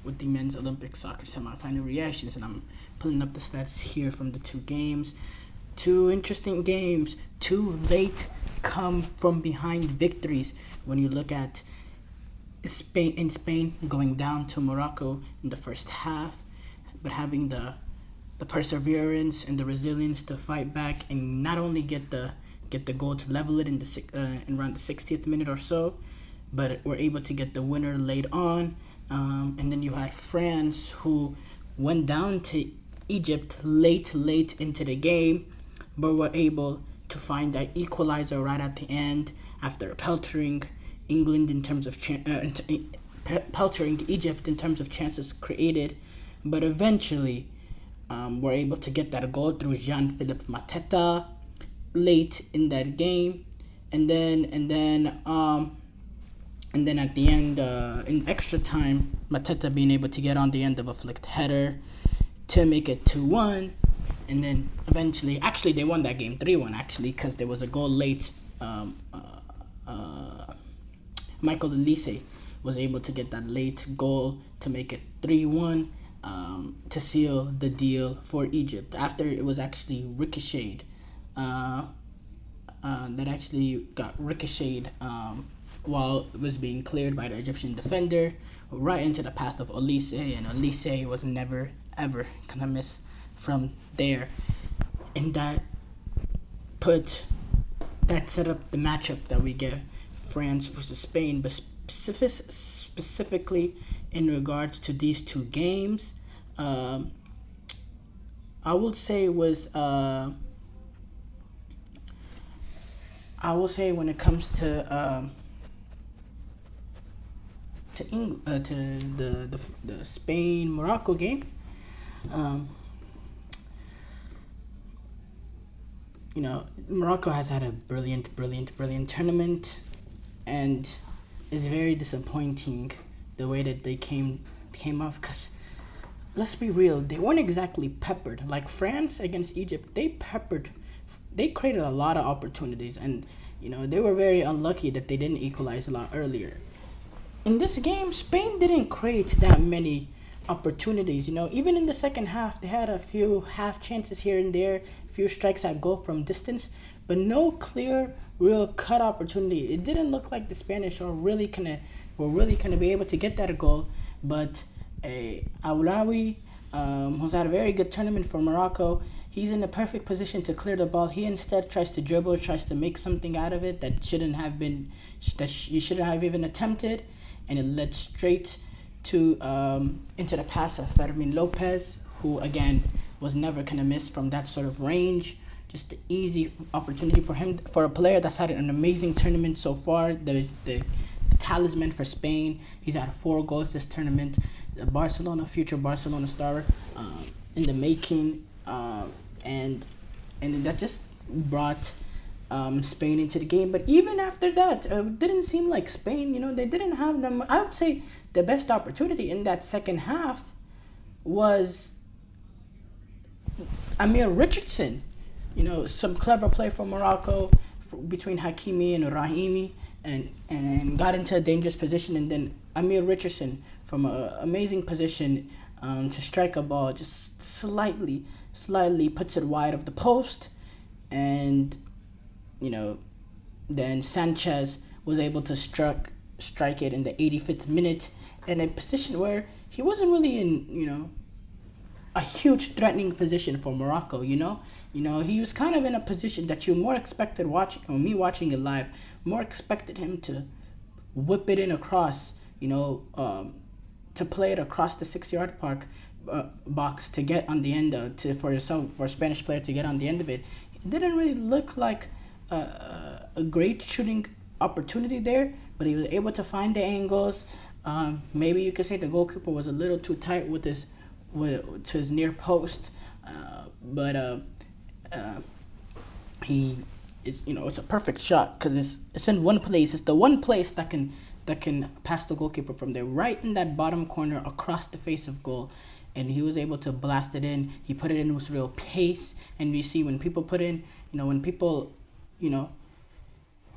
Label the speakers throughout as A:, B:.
A: with the men's Olympic soccer semifinal reactions, and I'm pulling up the stats here from the two games. Two interesting games, two late come from behind victories. When you look at Spain going down to Morocco in the first half, but having the perseverance and the resilience to fight back and not only get the goal to level it in around the 60th minute or so, but were able to get the winner late on. And then you had France, who went down to Egypt late into the game, but were able to find that equalizer right at the end after peltering England in terms of peltering Egypt in terms of chances created, but eventually were able to get that goal through Jean-Philippe Mateta late in that game, and then at the end, in extra time, Mateta being able to get on the end of a flicked header to make it 2-1. And then eventually, actually, they won that game 3-1, actually, because there was a goal late. Michael Elise was able to get that late goal to make it 3-1, to seal the deal for Egypt. After it was actually ricocheted. That actually got ricocheted while it was being cleared by the Egyptian defender right into the path of Elise, and Elise was never ever gonna miss from there. And that set up the matchup that we get, France versus Spain, but specifically in regards to these two games, I would say when it comes to the Spain Morocco game, Morocco has had a brilliant tournament, and it's very disappointing the way that they came off. Because let's be real, they weren't exactly peppered like France against Egypt. They created a lot of opportunities, and they were very unlucky that they didn't equalize a lot earlier. In this game, Spain didn't create that many opportunities. Even in the second half, they had a few half chances here and there, a few strikes at goal from distance, but no clear, real cut opportunity. It didn't look like the Spanish were really gonna be able to get that goal. But Aoulawi, who's had a very good tournament for Morocco, he's in the perfect position to clear the ball. He instead tries to dribble, tries to make something out of it that you shouldn't have even attempted, and it led straight to into the pass of Fermin Lopez, who again was never gonna miss from that sort of range. Just the easy opportunity for him, for a player that's had an amazing tournament so far. The talisman for Spain. He's had 4 goals this tournament. The future Barcelona star in the making, and that just brought Spain into the game. But even after that, it didn't seem like Spain, they didn't have them. I would say the best opportunity in that second half was Amir Richardson. Some clever play from Morocco between Hakimi and Rahimi, and got into a dangerous position. And then Amir Richardson from an amazing position to strike a ball, just slightly puts it wide of the post. And then Sanchez was able to strike it in the 85th minute in a position where he wasn't really in, a huge threatening position for Morocco. He was kind of in a position that you more expected watching it live, more expected him to whip it in across, to play it across the 6-yard box to get on the end, for a Spanish player to get on the end of it. It didn't really look like a great shooting opportunity there, but he was able to find the angles. Maybe you could say the goalkeeper was a little too tight to his near post, but it's a perfect shot because it's in one place. It's the one place that can pass the goalkeeper from there, right in that bottom corner across the face of goal. And he was able to blast it in. He put it in with real pace. And you see when people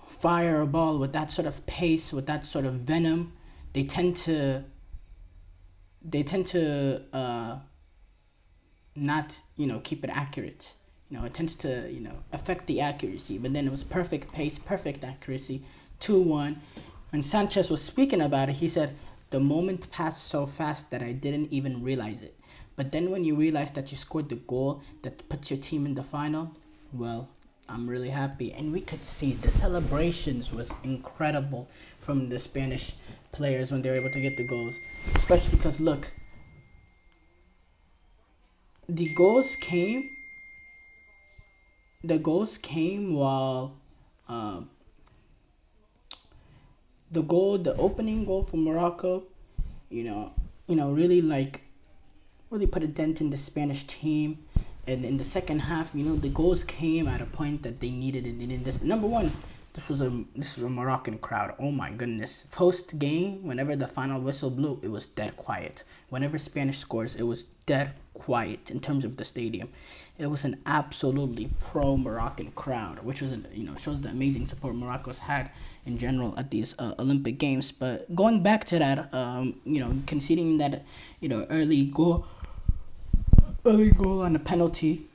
A: fire a ball with that sort of pace, with that sort of venom, they tend to they tend to not keep it accurate. It tends to affect the accuracy. But then it was perfect pace, perfect accuracy, 2-1. When Sanchez was speaking about it, he said the moment passed so fast that I didn't even realize it. But then when you realize that you scored the goal that puts your team in the final, well, I'm really happy. And we could see the celebrations was incredible from the Spanish players when they were able to get the goals, especially because look, the goals came while uh, the opening goal for Morocco, really really put a dent in the Spanish team. And in the second half, the goals came at a point that they needed it. They needed this. Number one, this was a Moroccan crowd. Oh my goodness! Post game, whenever the final whistle blew, it was dead quiet. Whenever Spanish scores, it was dead quiet in terms of the stadium. It was an absolutely pro Moroccan crowd, which was shows the amazing support Morocco's had in general at these Olympic Games. But going back to that, conceding that early goal on a penalty.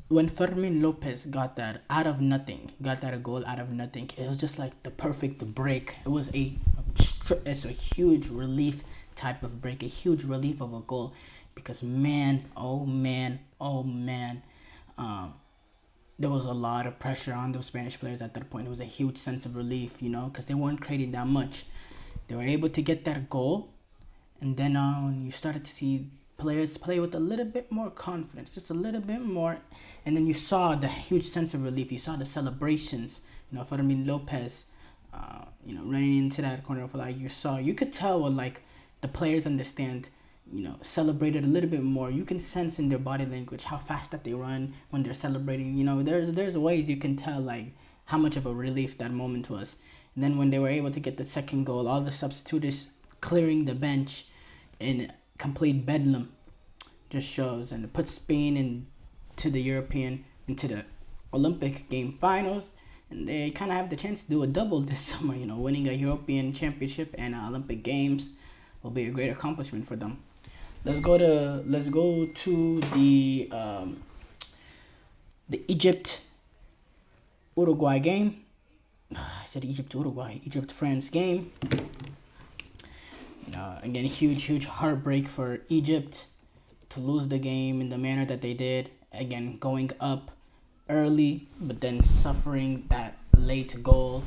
A: When Fermin Lopez got that out of nothing, got that a goal out of nothing, it was just like the perfect break. It's a huge relief type of break, a huge relief of a goal, because oh man, there was a lot of pressure on those Spanish players at that point. It was a huge sense of relief, because they weren't creating that much. They were able to get that goal, and then when you started to see players play with a little bit more confidence, just a little bit more, and then you saw the huge sense of relief. You saw the celebrations, Fermin Lopez, running into that corner of you could tell what the players understand, celebrated a little bit more. You can sense in their body language how fast that they run when they're celebrating. There's ways you can tell how much of a relief that moment was. And then when they were able to get the second goal, all the substitutes clearing the bench in complete bedlam just shows, and it puts Spain into the Olympic game finals, and they kind of have the chance to do a double this summer. Winning a European Championship and Olympic Games will be a great accomplishment for them. Let's go to the Egypt Uruguay game. I said Egypt France game. Again, huge heartbreak for Egypt to lose the game in the manner that they did. Again, going up early, but then suffering that late goal,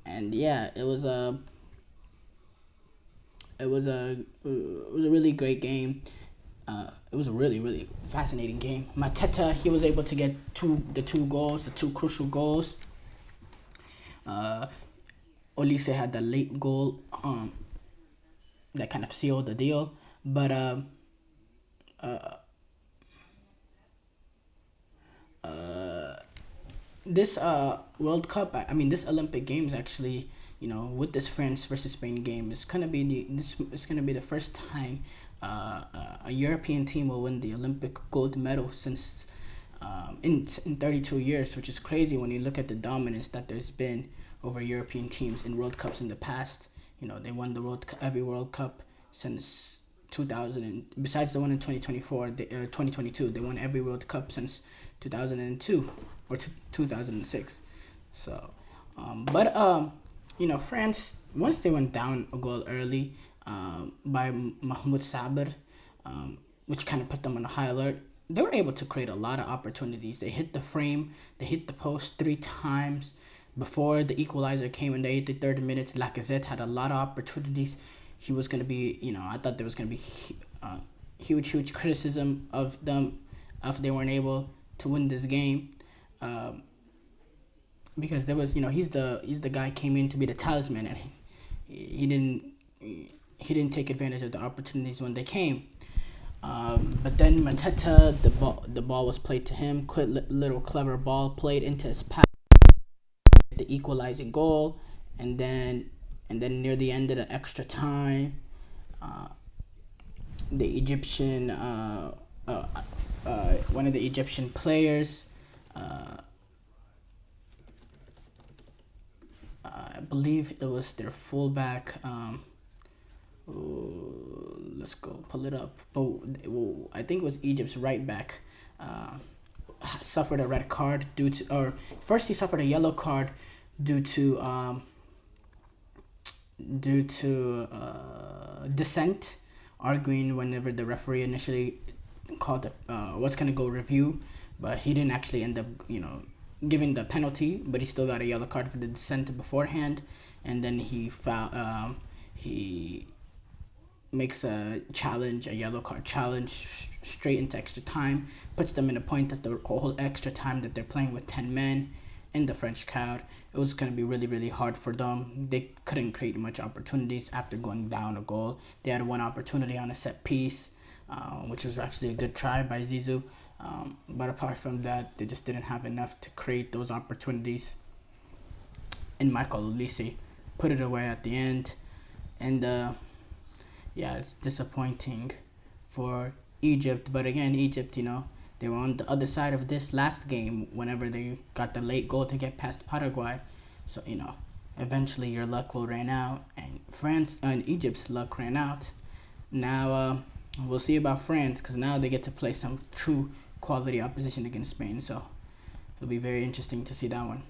A: and yeah, it was a really great game. It was a really fascinating game. Mateta, he was able to get the two crucial goals. Olise had that late goal that kind of sealed the deal. But this World Cup, this Olympic Games actually, with this France versus Spain game, it's gonna be the first time a European team will win the Olympic gold medal since in 32 years, which is crazy when you look at the dominance that there's been over European teams in World Cups in the past. They won every World Cup since 2000, and besides the one in 2022, they won every World Cup since 2002 or 2006. So, France, once they went down a goal early by Mahmoud Saber, which kind of put them on a high alert, they were able to create a lot of opportunities. They hit the frame, they hit the post 3 times. Before the equalizer came in the 83rd minute, Lacazette had a lot of opportunities. He was going to be, I thought there was going to be huge criticism of them if they weren't able to win this game. Because there was, he's the guy came in to be the talisman, and he didn't take advantage of the opportunities when they came. But then Mateta, the ball was played to him. Little clever ball played into his path, the equalizing goal, and then near the end of the extra time, the Egyptian one of the Egyptian players I believe it was their fullback. Let's go pull it up. But I think it was Egypt's right back. Uh, Suffered a red card due to, or first he suffered a yellow card due to dissent, arguing whenever the referee initially called it, was gonna go review, but he didn't actually end up, giving the penalty, but he still got a yellow card for the dissent beforehand, and then he makes a challenge, a yellow card challenge, straight into extra time, puts them in a point that the whole extra time that they're playing with 10 men in the French crowd. It was going to be really, really hard for them. They couldn't create much opportunities after going down a goal. They had one opportunity on a set piece, which was actually a good try by Zizou. But apart from that, they just didn't have enough to create those opportunities. And Michael Olise put it away at the end. And yeah, it's disappointing for Egypt. But again, Egypt, they were on the other side of this last game whenever they got the late goal to get past Paraguay. So, eventually your luck will run out. And France and Egypt's luck ran out. Now, we'll see about France, because now they get to play some true quality opposition against Spain. So it'll be very interesting to see that one.